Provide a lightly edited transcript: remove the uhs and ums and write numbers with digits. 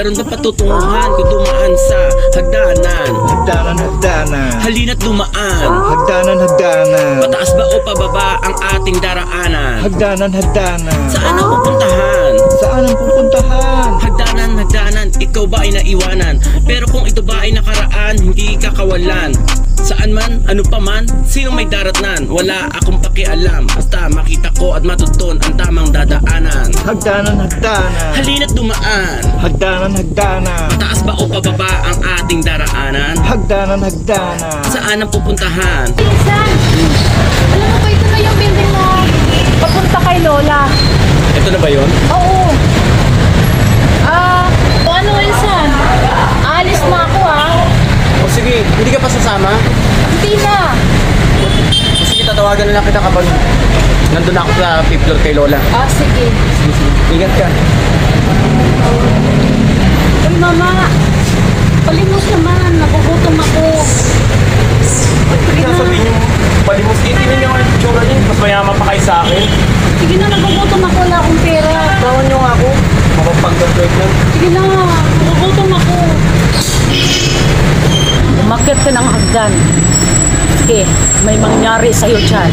Meron na patutunguhan kung dumaan sa hagdanan. Hagdanan, hagdanan. Halina't dumaan. Hagdanan, hagdanan. Pataas ba o pababa ang ating daraanan? Hagdanan, hagdanan. Saan ang pupuntahan? Saan ang pupuntahan? Hagdanan, hagdanan, ikaw ba ay naiwanan? Pero kung ito ba ay nakaraan, hindi kakawalan. Saan man, ano pa man, sino may daratnan? Wala akong pakialam, basta makita ko at matuton ang tamang dadaanan. Hagdanan, hagdanan. Halina't dumaan. Hagdanan, hagdanan. Taas ba o pababa ang ating daraanan? Hagdanan, hagdanan. Saan ang pupuntahan? Pinsan, alam mo ba ito na yung building mo papunta kay Lola? Ito na ba yun? Oo. Ano Wilson? Alis na ako O sige, hindi ka pa sasama? Hindi na. O sige, tatawagan na lang kita kapag nandun ako sa 5th floor kay Lola. Sige. Ingat ka. Uy mama, palimos naman, nagugutom ako. Hindi na sabihin yung palimos. Itingin niyo ang itsura niyo. Mas mayaman pa kayo sa akin. Sige na, nagugutom ako, wala akong pera. Tawan niyo nga ako. Mapapagdadrog lang. Sige na, nagugutom ako. Umakyat ka ng hagdan. Sige, may mangyari sa'yo dyan.